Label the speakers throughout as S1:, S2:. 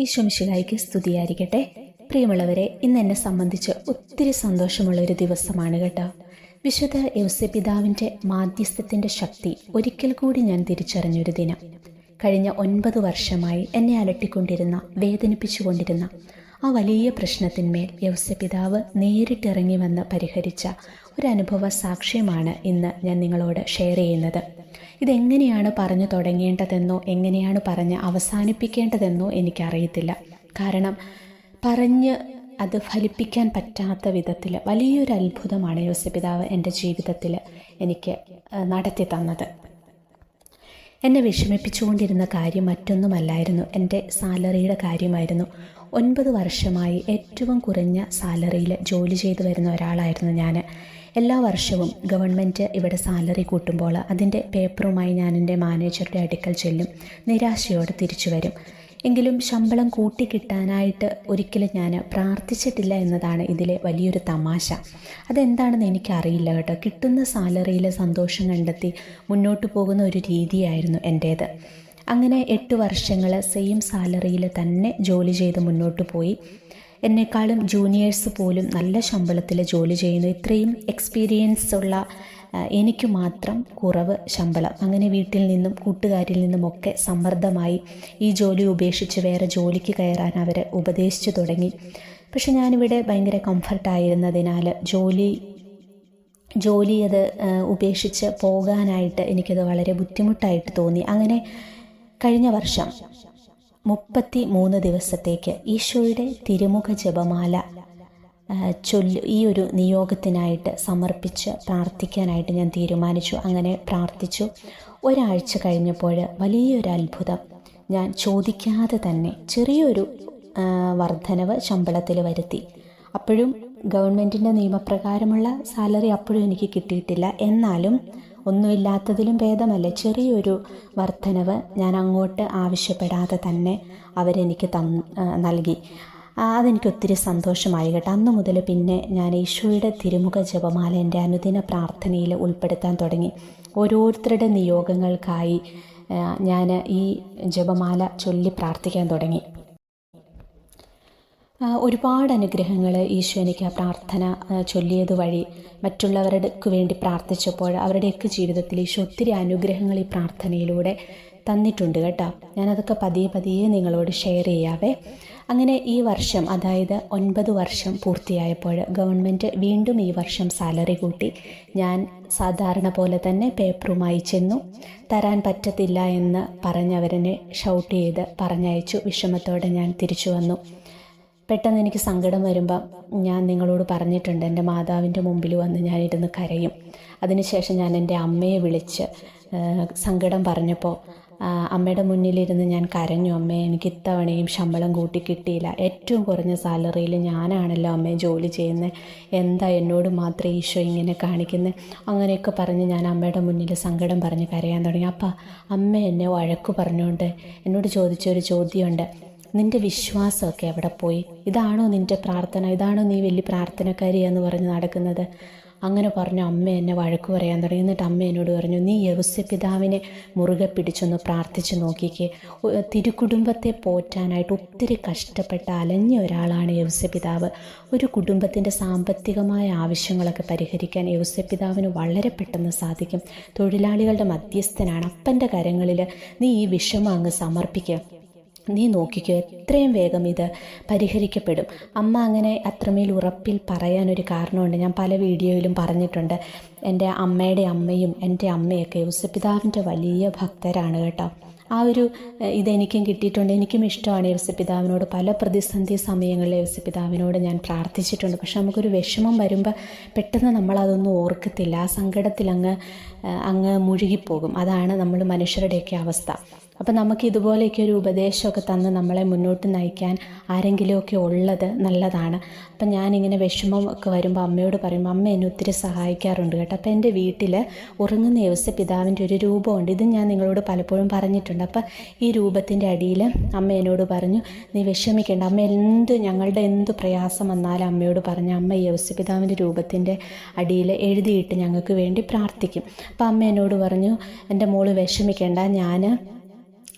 S1: ഈശോ മിശിഹായ്ക്ക് സ്തുതിയായിരിക്കട്ടെ. പ്രിയമുള്ളവരെ, ഇന്ന് എന്നെ സംബന്ധിച്ച് ഒത്തിരി സന്തോഷമുള്ളൊരു ദിവസമാണ് കേട്ടോ. വിശുദ്ധ യൗസേപ്പിതാവിൻ്റെ മാധ്യസ്ഥത്തിൻ്റെ ശക്തി ഒരിക്കൽ കൂടി ഞാൻ തിരിച്ചറിഞ്ഞൊരു ദിനം. കഴിഞ്ഞ 9 വർഷമായി എന്നെ അലട്ടിക്കൊണ്ടിരുന്ന, വേദനിപ്പിച്ചുകൊണ്ടിരുന്ന ആ വലിയ പ്രശ്നത്തിന്മേൽ യൗസേപ്പിതാവ് നേരിട്ടിറങ്ങി വന്ന് പരിഹരിച്ച ഒരു അനുഭവ സാക്ഷ്യമാണ് ഇന്ന് ഞാൻ നിങ്ങളോട് ഷെയർ ചെയ്യുന്നത്. ഇതെങ്ങനെയാണ് പറഞ്ഞു തുടങ്ങേണ്ടതെന്നോ എങ്ങനെയാണ് പറഞ്ഞ് അവസാനിപ്പിക്കേണ്ടതെന്നോ എനിക്കറിയത്തില്ല. കാരണം പറഞ്ഞ് അത് ഫലിപ്പിക്കാൻ പറ്റാത്ത വിധത്തിൽ വലിയൊരു അത്ഭുതമാണ് യൗസേപ്പിതാവ് എൻ്റെ ജീവിതത്തിൽ എനിക്ക് നടത്തി തന്നത്. എന്നെ വിഷമിപ്പിച്ചുകൊണ്ടിരുന്ന കാര്യം മറ്റൊന്നുമല്ലായിരുന്നു, എൻ്റെ സാലറിയുടെ കാര്യമായിരുന്നു. 9 വർഷമായി ഏറ്റവും കുറഞ്ഞ സാലറിയിൽ ജോലി ചെയ്തു വരുന്ന ഒരാളായിരുന്നു ഞാൻ. എല്ലാ വർഷവും ഗവൺമെൻറ് ഇവിടെ സാലറി കൂട്ടുമ്പോൾ അതിൻ്റെ പേപ്പറുമായി ഞാൻ എൻ്റെ മാനേജറുടെ അടുക്കൽ ചെല്ലും. നിരാശയോടെ തിരിച്ചു വരും. എങ്കിലും ശമ്പളം കൂട്ടിക്കിട്ടാനായിട്ട് ഒരിക്കലും ഞാൻ പ്രാർത്ഥിച്ചിട്ടില്ല എന്നതാണ് ഇതിലെ വലിയൊരു തമാശ. അതെന്താണെന്ന് എനിക്കറിയില്ല കേട്ടോ. കിട്ടുന്ന സാലറിയിൽ സന്തോഷം കണ്ടെത്തി മുന്നോട്ട് പോകുന്ന ഒരു രീതിയായിരുന്നു എൻ്റേത്. അങ്ങനെ 8 വർഷങ്ങൾ സെയിം സാലറിയിൽ തന്നെ ജോലി ചെയ്ത് മുന്നോട്ട് പോയി. എന്നെക്കാളും ജൂനിയേഴ്സ് പോലും നല്ല ശമ്പളത്തിൽ ജോലി ചെയ്യുന്നു. ഇത്രയും എക്സ്പീരിയൻസ് ഉള്ള എനിക്ക് മാത്രം കുറവ് ശമ്പളം. അങ്ങനെ വീട്ടിൽ നിന്നും കൂട്ടുകാരിൽ നിന്നുമൊക്കെ സമ്മർദ്ദമായി ഈ ജോലി ഉപേക്ഷിച്ച് വേറെ ജോലിക്ക് കയറാൻ അവർ ഉപദേശിച്ചു തുടങ്ങി. പക്ഷെ ഞാനിവിടെ ഭയങ്കര കംഫർട്ടായിരുന്നതിനാൽ ജോലി അത് ഉപേക്ഷിച്ച് പോകാനായിട്ട് എനിക്കത് വളരെ ബുദ്ധിമുട്ടായിട്ട് തോന്നി. അങ്ങനെ കഴിഞ്ഞ വർഷം 33 ദിവസത്തേക്ക് ഈശോയുടെ തിരുമുഖ ജപമാല ഈ ഒരു നിയോഗത്തിനായിട്ട് സമർപ്പിച്ച് പ്രാർത്ഥിക്കാനായിട്ട് ഞാൻ തീരുമാനിച്ചു. അങ്ങനെ പ്രാർത്ഥിച്ചു. ഒരാഴ്ച കഴിഞ്ഞപ്പോൾ വലിയൊരു അത്ഭുതം. ഞാൻ ചോദിക്കാതെ തന്നെ ചെറിയൊരു വർധനവ് ശമ്പളത്തിൽ വരുത്തി. അപ്പോഴും ഗവൺമെൻറ്റിൻ്റെ നിയമപ്രകാരമുള്ള സാലറി അപ്പോഴും എനിക്ക് കിട്ടിയിട്ടില്ല. എന്നാലും ഒന്നുമില്ലാത്തതിലും ഭേദമല്ലേ, ചെറിയൊരു വർധനവ് ഞാൻ അങ്ങോട്ട് ആവശ്യപ്പെടാതെ തന്നെ അവരെനിക്ക് നൽകി. അതെനിക്ക് ഒത്തിരി സന്തോഷമായി കേട്ടോ. അന്ന് മുതൽ പിന്നെ ഞാൻ ഈശോയുടെ തിരുമുഖ ജപമാല എൻ്റെ അനുദിന പ്രാർത്ഥനയിൽ ഉൾപ്പെടുത്താൻ തുടങ്ങി. ഓരോരുത്തരുടെ നിയോഗങ്ങൾക്കായി ഞാൻ ഈ ജപമാല ചൊല്ലി പ്രാർത്ഥിക്കാൻ തുടങ്ങി. ഒരുപാട് അനുഗ്രഹങ്ങൾ ഈശോ എനിക്ക് ആ പ്രാർത്ഥന ചൊല്ലിയത് വഴി മറ്റുള്ളവർക്ക് വേണ്ടി പ്രാർത്ഥിച്ചപ്പോൾ അവരുടെയൊക്കെ ജീവിതത്തിൽ ഈശോ ഒത്തിരി അനുഗ്രഹങ്ങൾ ഈ പ്രാർത്ഥനയിലൂടെ തന്നിട്ടുണ്ട് കേട്ടോ. ഞാനതൊക്കെ പതിയെ നിങ്ങളോട് ഷെയർ ചെയ്യാവേ. അങ്ങനെ ഈ വർഷം, അതായത് 9 വർഷം പൂർത്തിയായപ്പോൾ ഗവൺമെൻറ് വീണ്ടും ഈ വർഷം സാലറി കൂട്ടി. ഞാൻ സാധാരണ പോലെ തന്നെ പേപ്പറുമായി ചെന്നു. തരാൻ പറ്റത്തില്ല എന്ന് പറഞ്ഞവരെന്നെ ഷൗട്ട് ചെയ്ത് പറഞ്ഞയച്ചു. വിഷമത്തോടെ ഞാൻ തിരിച്ചു വന്നു. പെട്ടെന്ന് എനിക്ക് സങ്കടം വരുമ്പം ഞാൻ നിങ്ങളോട് പറഞ്ഞിട്ടുണ്ട്, എൻ്റെ മാതാവിൻ്റെ മുമ്പിൽ വന്ന് ഞാനിരുന്ന് കരയും. അതിനുശേഷം ഞാൻ എൻ്റെ അമ്മയെ വിളിച്ച് സങ്കടം പറഞ്ഞപ്പോൾ അമ്മയുടെ മുന്നിലിരുന്ന് ഞാൻ കരഞ്ഞു. അമ്മേ, എനിക്ക് ഇത്തവണയും ശമ്പളം കൂട്ടി കിട്ടിയില്ല. ഏറ്റവും കുറഞ്ഞ സാലറിയിൽ ഞാനാണല്ലോ അമ്മയെ ജോലി ചെയ്യുന്നത്. എന്താ എന്നോട് മാത്രം ഈശോ ഇങ്ങനെ കാണിക്കുന്നത്? അങ്ങനെയൊക്കെ പറഞ്ഞ് ഞാൻ അമ്മയുടെ മുന്നിൽ സങ്കടം പറഞ്ഞ് കരയാൻ തുടങ്ങി. അപ്പം അമ്മ എന്നെ വഴക്ക് പറഞ്ഞുകൊണ്ട് എന്നോട് ചോദിച്ചൊരു ചോദ്യമുണ്ട്, നിൻ്റെ വിശ്വാസമൊക്കെ എവിടെ പോയി? ഇതാണോ നിൻ്റെ പ്രാർത്ഥന? ഇതാണോ നീ വലിയ പ്രാർത്ഥനക്കാരി എന്ന് പറഞ്ഞ് നടക്കുന്നത്? അങ്ങനെ പറഞ്ഞു അമ്മ എന്നെ വഴക്ക് പറയാൻ തുടങ്ങി. എന്നിട്ട് അമ്മ എന്നോട് പറഞ്ഞു, നീ യൗസേപ്പിതാവിനെ മുറുകെ പിടിച്ചൊന്ന് പ്രാർത്ഥിച്ച് നോക്കിക്കേ. തിരുക്കുടുംബത്തെ പോറ്റാനായിട്ട് ഒത്തിരി കഷ്ടപ്പെട്ട അലഞ്ഞ ഒരാളാണ് യൗസേപ്പിതാവ്. ഒരു കുടുംബത്തിൻ്റെ സാമ്പത്തികമായ ആവശ്യങ്ങളൊക്കെ പരിഹരിക്കാൻ യൗസേപ്പിതാവിന് വളരെ പെട്ടെന്ന് സാധിക്കും. തൊഴിലാളികളുടെ മധ്യസ്ഥനാണ്. അപ്പൻ്റെ കരങ്ങളിൽ നീ ഈ വിഷമം അങ്ങ് സമർപ്പിക്കുക. നീ നോക്കിക്കോ, എത്രയും വേഗം ഇത് പരിഹരിക്കപ്പെടും. അമ്മ അങ്ങനെ അത്രമേൽ ഉറപ്പിൽ പറയാനൊരു കാരണമുണ്ട്. ഞാൻ പല വീഡിയോയിലും പറഞ്ഞിട്ടുണ്ട്. എൻ്റെ അമ്മയുടെ അമ്മയും എൻ്റെ അമ്മയൊക്കെ യൗസേപ്പിതാവിൻ്റെ വലിയ ഭക്തരാണ് കേട്ടോ. ആ ഒരു ഇതെനിക്കും കിട്ടിയിട്ടുണ്ട്. എനിക്കും ഇഷ്ടമാണ് യൗസേപ്പിതാവിനോട്. പല പ്രതിസന്ധി സമയങ്ങളിൽ യൗസേപ്പിതാവിനോട് ഞാൻ പ്രാർത്ഥിച്ചിട്ടുണ്ട്. പക്ഷെ നമുക്കൊരു വിഷമം വരുമ്പോൾ പെട്ടെന്ന് നമ്മളതൊന്നും ഓർക്കത്തില്ല. ആ സങ്കടത്തിൽ അങ്ങ് മുഴുകിപ്പോകും. അതാണ് നമ്മൾ മനുഷ്യരുടെയൊക്കെ അവസ്ഥ. അപ്പം നമുക്ക് ഇതുപോലെയൊക്കെ ഒരു ഉപദേശമൊക്കെ തന്ന് നമ്മളെ മുന്നോട്ട് നയിക്കാൻ ആരെങ്കിലുമൊക്കെ ഉള്ളത് നല്ലതാണ്. അപ്പം ഞാനിങ്ങനെ വിഷമമൊക്കെ വരുമ്പോൾ അമ്മയോട് പറയുമ്പോൾ അമ്മ എന്നെ ഒത്തിരി സഹായിക്കാറുണ്ട് കേട്ടോ. അപ്പം എൻ്റെ വീട്ടിൽ ഉറങ്ങുന്ന യൗസേപ്പിതാവിൻ്റെ ഒരു രൂപമുണ്ട്. ഇത് ഞാൻ നിങ്ങളോട് പലപ്പോഴും പറഞ്ഞിട്ടുണ്ട്. അപ്പം ഈ രൂപത്തിൻ്റെ അടിയിൽ അമ്മ എന്നോട് പറഞ്ഞു, നീ വിഷമിക്കേണ്ട, അമ്മ ഞങ്ങളുടെ എന്ത് പ്രയാസം വന്നാലും അമ്മയോട് പറഞ്ഞു അമ്മ യൗസേപ്പിതാവിൻ്റെ രൂപത്തിൻ്റെ അടിയിൽ എഴുതിയിട്ട് ഞങ്ങൾക്ക് വേണ്ടി പ്രാർത്ഥിക്കും. അപ്പം അമ്മ എന്നോട് പറഞ്ഞു, എൻ്റെ മോള് വിഷമിക്കേണ്ട, ഞാൻ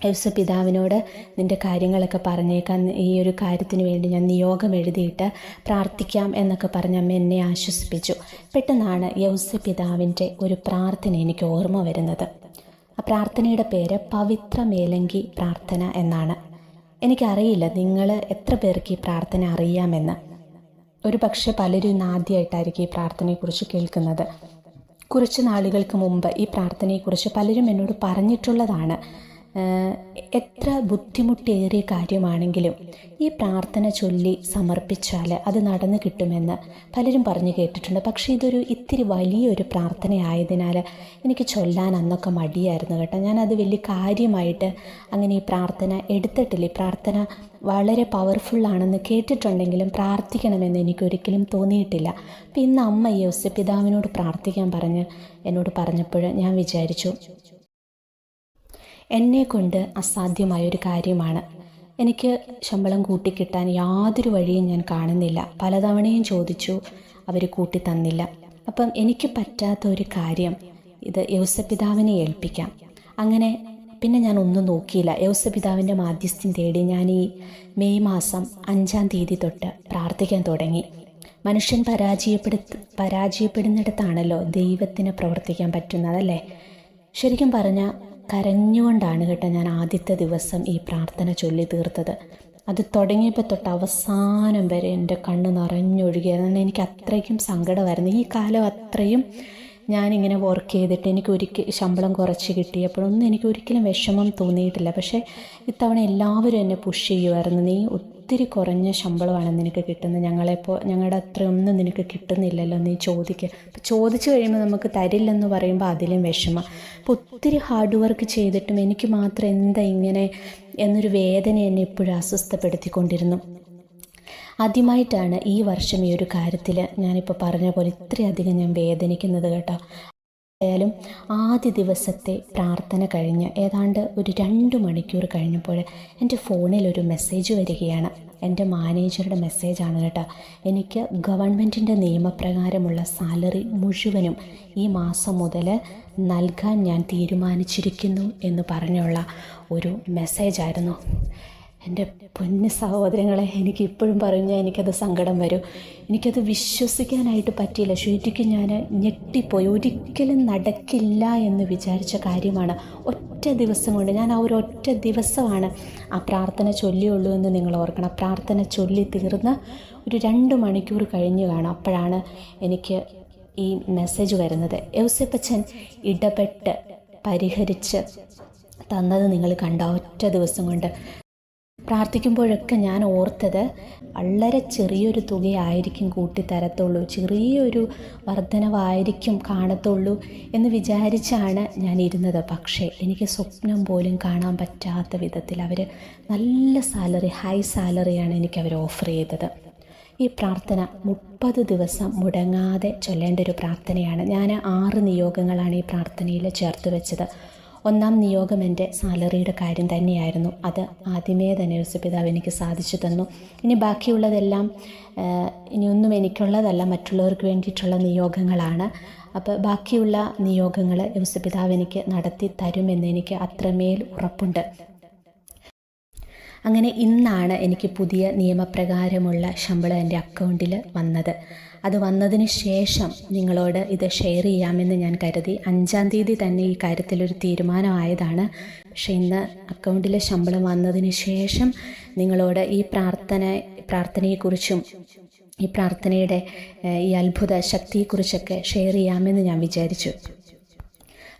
S1: യൗസപിതാവിനോട് നിൻ്റെ കാര്യങ്ങളൊക്കെ പറഞ്ഞേക്കാം, ഈ ഒരു കാര്യത്തിന് വേണ്ടി ഞാൻ നിയോഗം എഴുതിയിട്ട് പ്രാർത്ഥിക്കാം എന്നൊക്കെ പറഞ്ഞ് അമ്മ എന്നെ ആശ്വസിപ്പിച്ചു. പെട്ടെന്നാണ് യൗസപിതാവിൻ്റെ ഒരു പ്രാർത്ഥന എനിക്ക് ഓർമ്മ വരുന്നത്. ആ പ്രാർത്ഥനയുടെ പേര് പവിത്ര മേലങ്കി പ്രാർത്ഥന എന്നാണ്. എനിക്കറിയില്ല നിങ്ങൾ എത്ര പേർക്ക് ഈ പ്രാർത്ഥന അറിയാമെന്ന്. ഒരു പക്ഷേ പലരും ഇന്ന് ആദ്യമായിട്ടായിരിക്കും ഈ പ്രാർത്ഥനയെക്കുറിച്ച് കേൾക്കുന്നത്. കുറച്ച് നാളുകൾക്ക് മുമ്പ് ഈ പ്രാർത്ഥനയെക്കുറിച്ച് പലരും എന്നോട് പറഞ്ഞിട്ടുള്ളതാണ്. എത്ര ബുദ്ധിമുട്ടേറിയ കാര്യമാണെങ്കിലും ഈ പ്രാർത്ഥന ചൊല്ലി സമർപ്പിച്ചാൽ അത് നടന്നു കിട്ടുമെന്ന് പലരും പറഞ്ഞു കേട്ടിട്ടുണ്ട്. പക്ഷേ ഇതൊരു ഇത്തിരി വലിയൊരു പ്രാർത്ഥനയായതിനാൽ എനിക്ക് ചൊല്ലാൻ അന്നൊക്കെ മടിയായിരുന്നു കേട്ടോ. ഞാനത് വലിയ കാര്യമായിട്ട് അങ്ങനെ ഈ പ്രാർത്ഥന എടുത്തിട്ടില്ല. ഈ പ്രാർത്ഥന വളരെ പവർഫുള്ളാണെന്ന് കേട്ടിട്ടുണ്ടെങ്കിലും പ്രാർത്ഥിക്കണമെന്ന് എനിക്കൊരിക്കലും തോന്നിയിട്ടില്ല. അപ്പം ഇന്ന് അമ്മ യൗസപിതാവിനോട് പ്രാർത്ഥിക്കാൻ എന്നോട് പറഞ്ഞപ്പോൾ ഞാൻ വിചാരിച്ചു, എന്നെക്കൊണ്ട് അസാധ്യമായൊരു കാര്യമാണ്. എനിക്ക് ശമ്പളം കൂട്ടിക്കിട്ടാൻ യാതൊരു വഴിയും ഞാൻ കാണുന്നില്ല. പലതവണയും ചോദിച്ചു, അവർ കൂട്ടി തന്നില്ല. അപ്പം എനിക്ക് പറ്റാത്ത ഒരു കാര്യം ഇത് യൗസപിതാവിനെ ഏൽപ്പിക്കാം. അങ്ങനെ പിന്നെ ഞാൻ ഒന്നും നോക്കിയില്ല. യൗസപിതാവിൻ്റെ മാധ്യസ്ഥ്യം തേടി ഞാൻ ഈ മെയ് മാസം 5-ാം തീയതി തൊട്ട് പ്രാർത്ഥിക്കാൻ തുടങ്ങി. മനുഷ്യൻ പരാജയപ്പെടുന്നിടത്താണല്ലോ ദൈവത്തിന് പ്രവർത്തിക്കാൻ പറ്റുന്നതല്ലേ. ശരിക്കും പറഞ്ഞാൽ കരഞ്ഞുകൊണ്ടാണ് കേട്ടോ ഞാൻ ആദ്യത്തെ ദിവസം ഈ പ്രാർത്ഥന ചൊല്ലി തീർത്തത്. അത് തുടങ്ങിയപ്പോൾ തൊട്ട് അവസാനം വരെ എൻ്റെ കണ്ണ് നിറഞ്ഞൊഴുകിയായിരുന്നു. എനിക്ക് അത്രയ്ക്കും സങ്കടമായിരുന്നു. ഈ കാലം അത്രയും ഞാനിങ്ങനെ വർക്ക് ചെയ്തിട്ട് എനിക്ക് ശമ്പളം കുറച്ച് കിട്ടിയപ്പോഴൊന്നും എനിക്ക് ഒരിക്കലും വിഷമം തോന്നിയിട്ടില്ല. പക്ഷേ ഇത്തവണ എല്ലാവരും എന്നെ പുഷ് ചെയ്യുമായിരുന്നു. നീ ഒത്തിരി കുറഞ്ഞ ശമ്പളമാണ് നിനക്ക് കിട്ടുന്നത്, ഞങ്ങളുടെ അത്രയൊന്നും നിനക്ക് കിട്ടുന്നില്ലല്ലോ, നീ ചോദിച്ചു കഴിയുമ്പോൾ നമുക്ക് തരില്ലെന്ന് പറയുമ്പോൾ അതിലും വിഷമം. അപ്പോൾ ഒത്തിരി ഹാർഡ് വർക്ക് ചെയ്തിട്ടും എനിക്ക് മാത്രം എന്താ ഇങ്ങനെ എന്നൊരു വേദന എന്നെ എപ്പോഴും അസ്വസ്ഥപ്പെടുത്തിക്കൊണ്ടിരുന്നു. ആദ്യമായിട്ടാണ് ഈ വർഷം ഈ ഒരു കാര്യത്തിൽ ഞാനിപ്പോൾ പറഞ്ഞ പോലെ ഇത്രയധികം ഞാൻ വേദനിക്കുന്നത് കേട്ടോ. ആയാലും ആദ്യ ദിവസത്തെ പ്രാർത്ഥന കഴിഞ്ഞ് ഏതാണ്ട് ഒരു 2 മണിക്കൂർ കഴിഞ്ഞപ്പോൾ എൻ്റെ ഫോണിലൊരു മെസ്സേജ് വരികയാണ്. എൻ്റെ മാനേജറുടെ മെസ്സേജാണ് കേട്ടോ. എനിക്ക് ഗവൺമെൻറ്റിൻ്റെ നിയമപ്രകാരമുള്ള സാലറി മുഴുവനും ഈ മാസം മുതൽ നൽകാൻ ഞാൻ തീരുമാനിച്ചിരിക്കുന്നു എന്ന് പറഞ്ഞുള്ള ഒരു മെസ്സേജായിരുന്നു. എൻ്റെ പൊന്നു സഹോദരങ്ങളെ, എനിക്കിപ്പോഴും പറഞ്ഞാൽ എനിക്കത് സങ്കടം വരും. എനിക്കത് വിശ്വസിക്കാനായിട്ട് പറ്റിയില്ല. ശരിക്കും ഞാൻ ഞെട്ടിപ്പോയി. ഒരിക്കലും നടക്കില്ല എന്ന് വിചാരിച്ച കാര്യമാണ്. ഒറ്റ ദിവസം കൊണ്ട് ഞാൻ ആ ഒരു ഒറ്റ ദിവസമാണ് ആ പ്രാർത്ഥന ചൊല്ലിയുള്ളൂ എന്ന് നിങ്ങൾ ഓർക്കണം. പ്രാർത്ഥന ചൊല്ലി തീർന്ന് ഒരു 2 മണിക്കൂർ കഴിഞ്ഞ് കാണും. അപ്പോഴാണ് എനിക്ക് ഈ മെസ്സേജ് വരുന്നത്. യൗസേപ്പച്ചൻ ഇടപെട്ട് പരിഹരിച്ച് തന്നത് നിങ്ങൾ കണ്ട ഒറ്റ ദിവസം കൊണ്ട്. പ്രാർത്ഥിക്കുമ്പോഴൊക്കെ ഞാൻ ഓർത്തത് വളരെ ചെറിയൊരു തുകയായിരിക്കും കൂട്ടിത്തരത്തുള്ളൂ, ചെറിയൊരു വർധനവായിരിക്കും കാണത്തുള്ളൂ എന്ന് വിചാരിച്ചാണ് ഞാൻ ഇരുന്നത്. പക്ഷേ എനിക്ക് സ്വപ്നം പോലും കാണാൻ പറ്റാത്ത വിധത്തിൽ അവർ നല്ല സാലറി, ഹൈ സാലറിയാണ് എനിക്ക് അവർ ഓഫർ ചെയ്തത്. ഈ പ്രാർത്ഥന 30 ദിവസം മുടങ്ങാതെ ചൊല്ലേണ്ട ഒരു പ്രാർത്ഥനയാണ്. ഞാൻ 6 നിയോഗങ്ങളാണ് ഈ പ്രാർത്ഥനയിൽ ചേർത്ത് വെച്ചത്. 1-ാം നിയോഗം എൻ്റെ സാലറിയുടെ കാര്യം തന്നെയായിരുന്നു. അത് ആദ്യമേ തന്നെ യൗസപിതാവ് എനിക്ക് സാധിച്ചു തന്നു. ഇനി ബാക്കിയുള്ളതെല്ലാം ഇനിയൊന്നും എനിക്കുള്ളതല്ല, മറ്റുള്ളവർക്ക് വേണ്ടിയിട്ടുള്ള നിയോഗങ്ങളാണ്. അപ്പോൾ ബാക്കിയുള്ള നിയോഗങ്ങൾ യൗസപിതാവ് എനിക്ക് നടത്തി തരുമെന്ന് എനിക്ക് അത്രമേൽ ഉറപ്പുണ്ട്. അങ്ങനെ ഇന്നാണ് എനിക്ക് പുതിയ നിയമപ്രകാരമുള്ള ശമ്പളം എൻ്റെ അക്കൗണ്ടിൽ വന്നത്. അത് വന്നതിന് ശേഷം നിങ്ങളോട് ഇത് ഷെയർ ചെയ്യാമെന്ന് ഞാൻ കരുതി. 5-ാം തീയതി തന്നെ ഈ കാര്യത്തിലൊരു തീരുമാനമായതാണ്. പക്ഷേ ഇന്ന് അക്കൗണ്ടിലെ ശമ്പളം വന്നതിന് ശേഷം നിങ്ങളോട് ഈ പ്രാർത്ഥനയെക്കുറിച്ചും ഈ പ്രാർത്ഥനയുടെ ഈ അത്ഭുത ശക്തിയെക്കുറിച്ചൊക്കെ ഷെയർ ചെയ്യാമെന്ന് ഞാൻ വിചാരിച്ചു.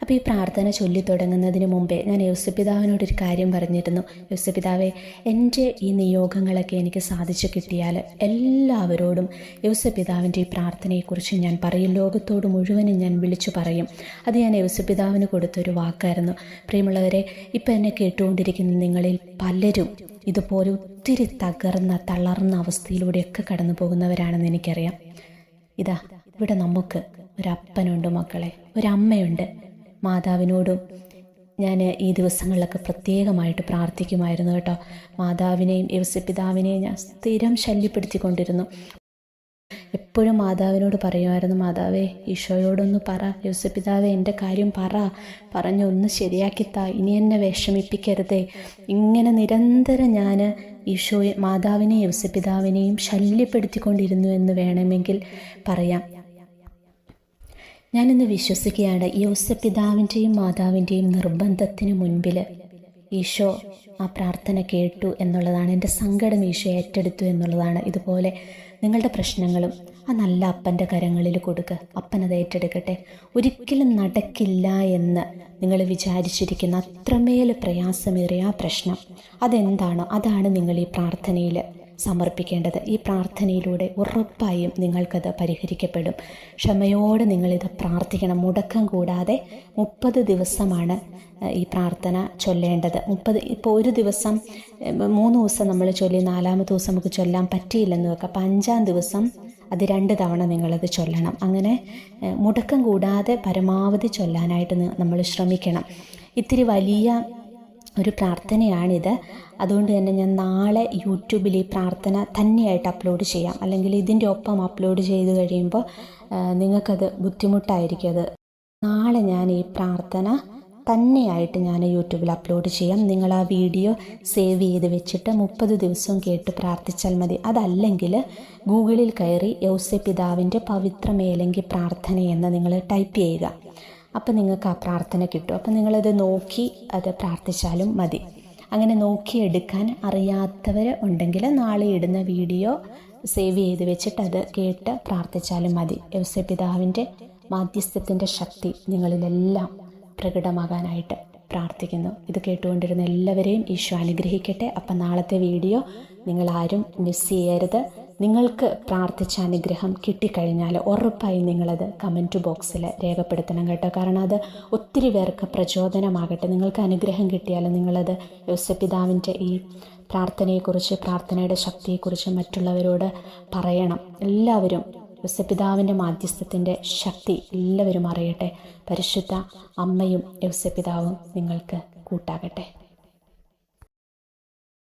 S1: അപ്പോൾ ഈ പ്രാർത്ഥന ചൊല്ലി തുടങ്ങുന്നതിന് മുമ്പേ ഞാൻ യൗസപിതാവിനോടൊരു കാര്യം പറഞ്ഞിരുന്നു. യൗസപിതാവേ, എൻ്റെ ഈ നിയോഗങ്ങളൊക്കെ എനിക്ക് സാധിച്ചു കിട്ടിയാൽ എല്ലാവരോടും യൗസപിതാവിൻ്റെ ഈ പ്രാർത്ഥനയെക്കുറിച്ച് ഞാൻ പറയും, ലോകത്തോട് മുഴുവനും ഞാൻ വിളിച്ചു പറയും. അത് ഞാൻ യൗസപിതാവിന് കൊടുത്തൊരു വാക്കായിരുന്നു. പ്രിയമുള്ളവരെ, ഇപ്പം എന്നെ കേട്ടുകൊണ്ടിരിക്കുന്ന നിങ്ങളിൽ പലരും ഇതുപോലെ ഒത്തിരി തളർന്ന അവസ്ഥയിലൂടെയൊക്കെ കടന്നു പോകുന്നവരാണെന്ന് എനിക്കറിയാം. ഇതാ ഇവിടെ നമുക്ക് ഒരപ്പനുണ്ട് മക്കളെ, ഒരമ്മയുണ്ട്. മാതാവിനോടും ഞാൻ ഈ ദിവസങ്ങളിലൊക്കെ പ്രത്യേകമായിട്ട് പ്രാർത്ഥിക്കുമായിരുന്നു കേട്ടോ. മാതാവിനെയും യൗസപിതാവിനെയും ഞാൻ സ്ഥിരം ശല്യപ്പെടുത്തിക്കൊണ്ടിരുന്നു. എപ്പോഴും മാതാവിനോട് പറയുമായിരുന്നു, മാതാവേ ഈശോയോടൊന്ന് പറ, യോസപിതാവേ എൻ്റെ കാര്യം പറഞ്ഞൊന്ന് ശരിയാക്കിത്താ, ഇനി എന്നെ വിഷമിപ്പിക്കരുതേ. ഇങ്ങനെ നിരന്തരം ഞാൻ മാതാവിനെയും യോസപിതാവിനെയും ശല്യപ്പെടുത്തിക്കൊണ്ടിരുന്നു എന്ന് വേണമെങ്കിൽ പറയാം. ഞാനിന്ന് വിശ്വസിക്കുകയാണ്, യോസപിതാവിൻ്റെയും മാതാവിൻ്റെയും നിർബന്ധത്തിന് മുൻപിൽ ഈശോ ആ പ്രാർത്ഥന കേട്ടു എന്നുള്ളതാണ്. എൻ്റെ സങ്കടം ഈശോ ഏറ്റെടുത്തു എന്നുള്ളതാണ്. ഇതുപോലെ നിങ്ങളുടെ പ്രശ്നങ്ങളും ആ നല്ല അപ്പൻ്റെ കരങ്ങളിൽ കൊടുക്കുക. അപ്പൻ അത് ഏറ്റെടുക്കട്ടെ. ഒരിക്കലും നടക്കില്ല എന്ന് നിങ്ങൾ വിചാരിച്ചിരിക്കുന്ന അത്രമേൽ പ്രയാസമേറിയ ആ പ്രശ്നം അതെന്താണോ അതാണ് നിങ്ങൾ ഈ പ്രാർത്ഥനയിൽ സമർപ്പിക്കേണ്ടത്. ഈ പ്രാർത്ഥനയിലൂടെ ഉറപ്പായും നിങ്ങൾക്കത് പരിഹരിക്കപ്പെടും. ക്ഷമയോടെ നിങ്ങളിത് പ്രാർത്ഥിക്കണം. മുടക്കം കൂടാതെ 30 ദിവസമാണ് ഈ പ്രാർത്ഥന ചൊല്ലേണ്ടത്. ഇപ്പോൾ ഒരു ദിവസം 3 ദിവസം നമ്മൾ ചൊല്ലി 4ാമത്തെ ദിവസം നമുക്ക് ചൊല്ലാൻ പറ്റിയില്ലെന്ന് വെക്കാം. അപ്പോൾ 5ാം ദിവസം അത് 2 തവണ നിങ്ങളത് ചൊല്ലണം. അങ്ങനെ മുടക്കം കൂടാതെ പരമാവധി ചൊല്ലാനായിട്ട് നമ്മൾ ശ്രമിക്കണം. ഇത്തിരി വലിയ ഒരു പ്രാർത്ഥനയാണിത്. അതുകൊണ്ട് തന്നെ ഞാൻ നാളെ യൂട്യൂബിൽ ഈ പ്രാർത്ഥന തന്നെയായിട്ട് അപ്ലോഡ് ചെയ്യാം. അല്ലെങ്കിൽ ഇതിൻ്റെ ഒപ്പം അപ്ലോഡ് ചെയ്ത് കഴിയുമ്പോൾ നിങ്ങൾക്കത് ബുദ്ധിമുട്ടായിരിക്കും. അത് നാളെ ഞാൻ ഈ പ്രാർത്ഥന തന്നെയായിട്ട് ഞാൻ യൂട്യൂബിൽ അപ്ലോഡ് ചെയ്യാം. നിങ്ങൾ ആ വീഡിയോ സേവ് ചെയ്ത് വെച്ചിട്ട് 30 ദിവസവും കേട്ട് പ്രാർത്ഥിച്ചാൽ മതി. അതല്ലെങ്കിൽ ഗൂഗിളിൽ കയറി യോസപിതാവിൻ്റെ പവിത്ര മേലങ്കി പ്രാർത്ഥന എന്ന് നിങ്ങൾ ടൈപ്പ് ചെയ്യുക. അപ്പോൾ നിങ്ങൾക്ക് ആ പ്രാർത്ഥന കിട്ടും. അപ്പോൾ നിങ്ങളത് നോക്കി അത് പ്രാർത്ഥിച്ചാലും മതി. അങ്ങനെ നോക്കിയെടുക്കാൻ അറിയാത്തവർ ഉണ്ടെങ്കിൽ നാളെ ഇടുന്ന വീഡിയോ സേവ് ചെയ്ത് വെച്ചിട്ട് അത് കേട്ട് പ്രാർത്ഥിച്ചാലും മതി. യോസപിതാവിൻ്റെ മാധ്യസ്ഥത്തിൻ്റെ ശക്തി നിങ്ങളിലെല്ലാം പ്രകടമാകാനായിട്ട് പ്രാർത്ഥിക്കുന്നു. ഇത് കേട്ടുകൊണ്ടിരുന്ന എല്ലാവരെയും ഈശോ അനുഗ്രഹിക്കട്ടെ. അപ്പം നാളത്തെ വീഡിയോ നിങ്ങളാരും മിസ് ചെയ്യരുത്. നിങ്ങൾക്ക് പ്രാർത്ഥിച്ച അനുഗ്രഹം കിട്ടിക്കഴിഞ്ഞാൽ ഉറപ്പായും നിങ്ങളത് കമൻറ്റ് ബോക്സിൽ രേഖപ്പെടുത്തണം കേട്ടോ. കാരണം അത് ഒത്തിരി പേർക്ക് പ്രചോദനമാകട്ടെ. നിങ്ങൾക്ക് അനുഗ്രഹം കിട്ടിയാൽ നിങ്ങളത് യോസപിതാവിൻ്റെ ഈ പ്രാർത്ഥനയെക്കുറിച്ച്, പ്രാർത്ഥനയുടെ ശക്തിയെക്കുറിച്ച് മറ്റുള്ളവരോട് പറയണം. എല്ലാവരും യോസപിതാവിൻ്റെ മാധ്യസ്ഥത്തിൻ്റെ ശക്തി എല്ലാവരും അറിയട്ടെ. പരിശുദ്ധ അമ്മയും യോസപിതാവും നിങ്ങൾക്ക് കൂട്ടാകട്ടെ.